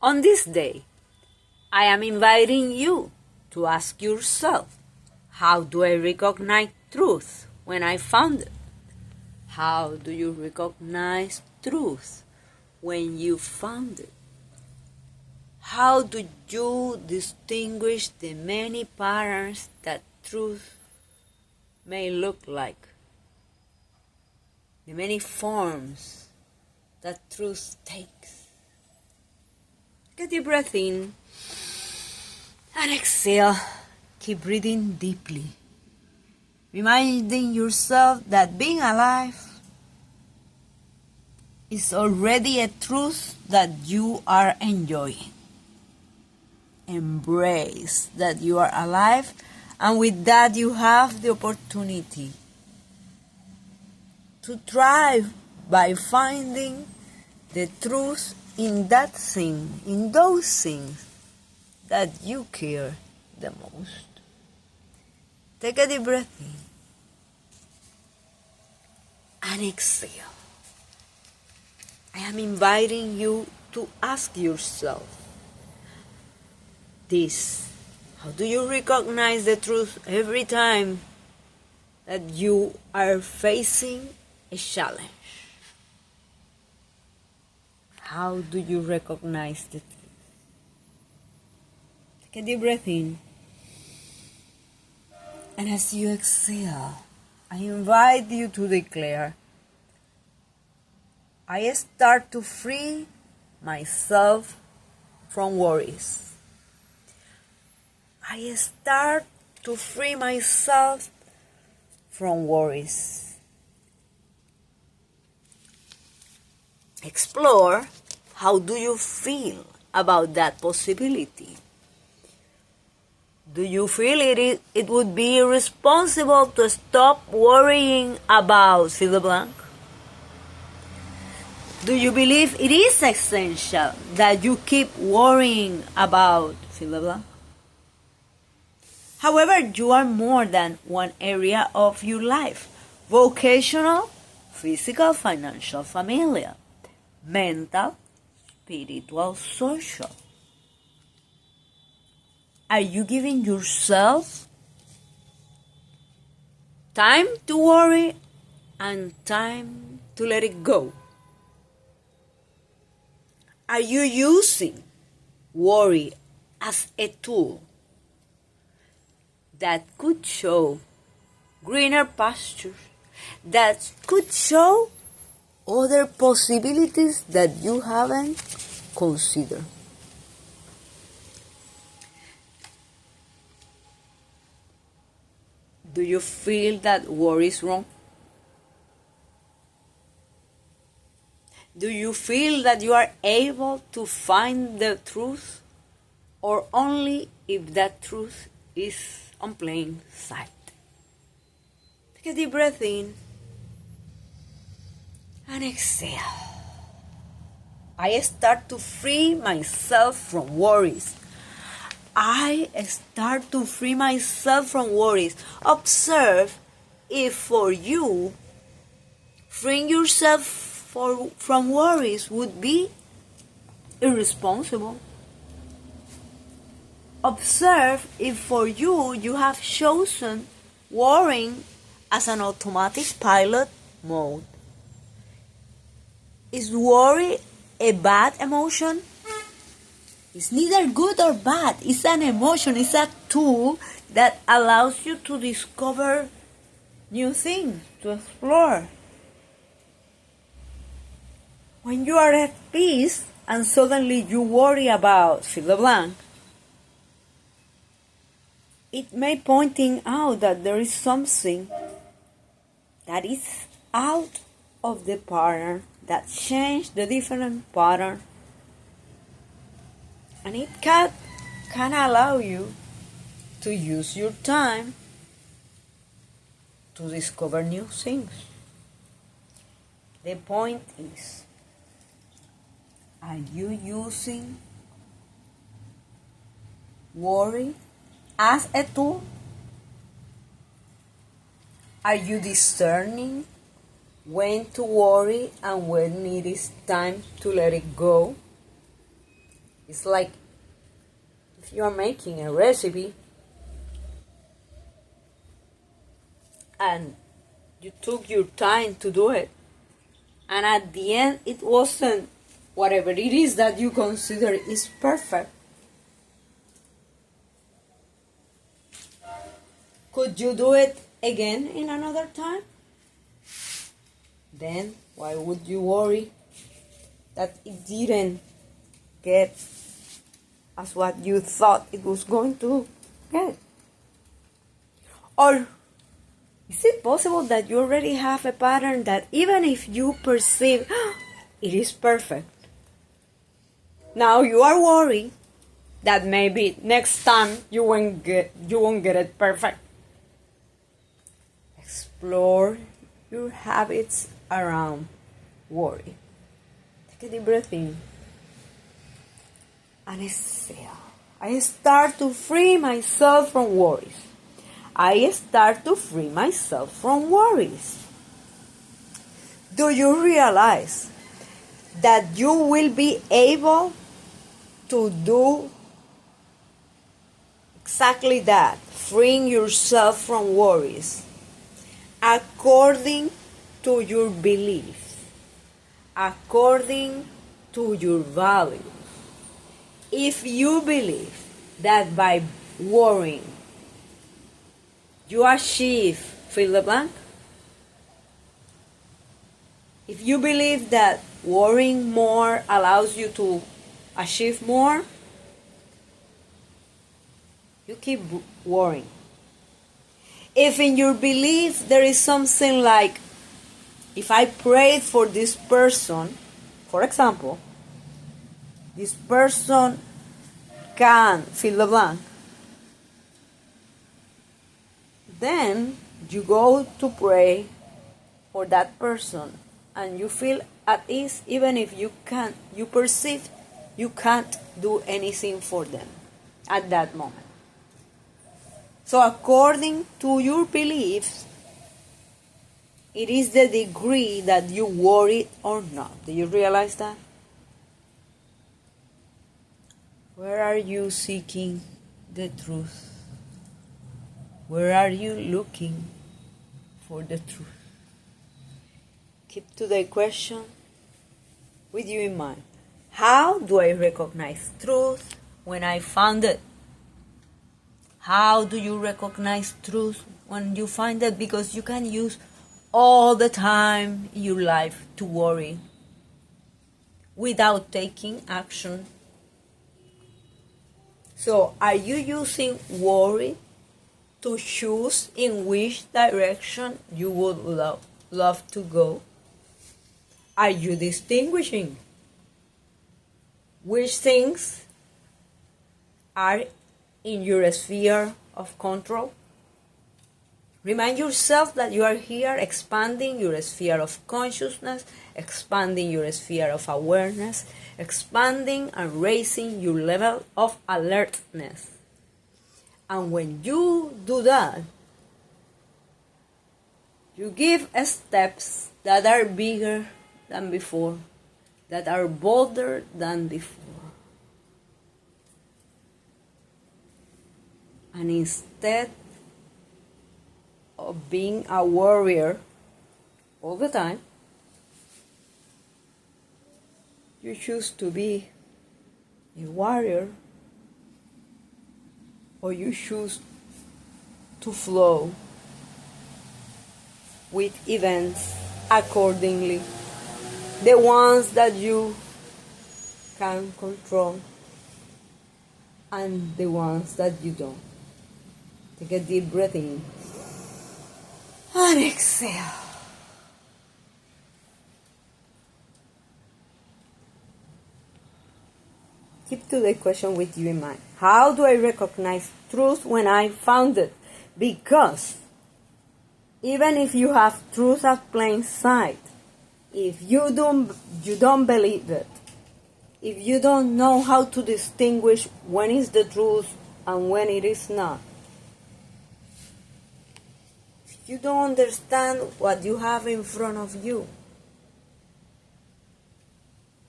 On this day, I am inviting you to ask yourself, how do I recognize truth when I found it? How do you recognize truth when you found it? How do you distinguish the many patterns that truth may look like? The many forms that truth takes. Get your breath in and exhale. Keep breathing deeply, reminding yourself that being alive is already a truth that you are enjoying. Embrace that you are alive, and with that you have the opportunity to thrive by finding the truth in that thing, in those things that you care the most. Take a deep breath in and exhale. I am inviting you to ask yourself this: how do you recognize the truth every time that you are facing a challenge? How do you recognize the truth? Take a deep breath in. And as you exhale, I invite you to declare, I start to free myself from worries. I start to free myself from worries. Explore, how do you feel about that possibility? Do you feel it would be irresponsible to stop worrying about fill the blank? Do you believe it is essential that you keep worrying about fill the blank? However, you are more than one area of your life: vocational, physical, financial, familial, mental, spiritual, social. Are you giving yourself time to worry and time to let it go? Are you using worry as a tool that could show greener pastures, that could show other possibilities that you haven't considered? Do you feel that worry is wrong? Do you feel that you are able to find the truth, or only if that truth is on plain sight? Take a deep breath in and exhale. I start to free myself from worries. I start to free myself from worries. Observe if for you, freeing yourself from worries would be irresponsible. Observe if for you have chosen worrying as an automatic pilot mode. Is worry a bad emotion? It's neither good or bad. It's an emotion. It's a tool that allows you to discover new things, to explore. When you are at peace and suddenly you worry about fill the blank, it may pointing out that there is something that is out of the pattern, that changed the different pattern. And it can allow you to use your time to discover new things. The point is, are you using worry as a tool? Are you discerning when to worry and when it is time to let it go? It's like if you are making a recipe and you took your time to do it, and at the end it wasn't whatever it is that you consider is perfect. Could you do it again in another time? Then why would you worry that it didn't get as what you thought it was going to get? Or is it possible that you already have a pattern that even if you perceive it is perfect, now you are worried that maybe next time you won't get it perfect? Explore your habits around worry. Take a deep breath in and exhale. I start to free myself from worries. I start to free myself from worries. Do you realize that you will be able to do exactly that, freeing yourself from worries, according to your beliefs, according to your values? If you believe that by worrying you achieve fill the blank, if you believe that worrying more allows you to achieve more, you keep worrying. If in your belief there is something like, if I pray for this person, for example, this person can fill the blank, then you go to pray for that person and you feel at ease even if you perceive you can't do anything for them at that moment. So according to your beliefs, it is the degree that you worry or not. Do you realize that? Where are you seeking the truth? Where are you looking for the truth? Keep today's question with you in mind. How do I recognize truth when I found it? How do you recognize truth when you find it? Because you can use all the time in your life to worry without taking action. So are you using worry to choose in which direction you would love to go? Are you distinguishing which things are in your sphere of control? Remind yourself that you are here expanding your sphere of consciousness, expanding your sphere of awareness, expanding and raising your level of alertness. And when you do that, you give steps that are bigger than before, that are bolder than before. And instead of being a warrior all the time, you choose to be a warrior, or you choose to flow with events accordingly, the ones that you can control and the ones that you don't. Take a deep breath in and exhale. Keep today's question with you in mind. How do I recognize truth when I found it? Because even if you have truth at plain sight, if you don't believe it, if you don't know how to distinguish when is the truth and when it is not, if you don't understand what you have in front of you,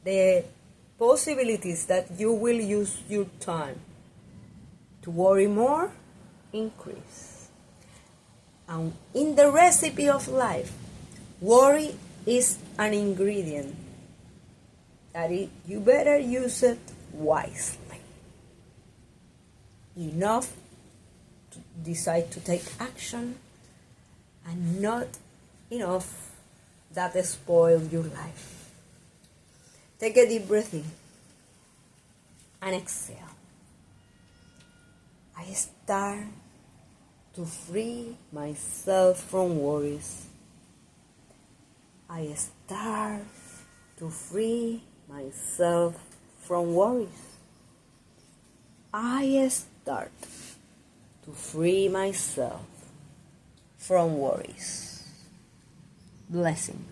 the possibilities that you will use your time to worry more increase. And in the recipe of life, worry is an ingredient that you better use it wisely. Enough to decide to take action, and not enough that spoil your life. Take a deep breath in and exhale. I start to free myself from worries. I start to free myself from worries. I start to free myself from worries. Blessing.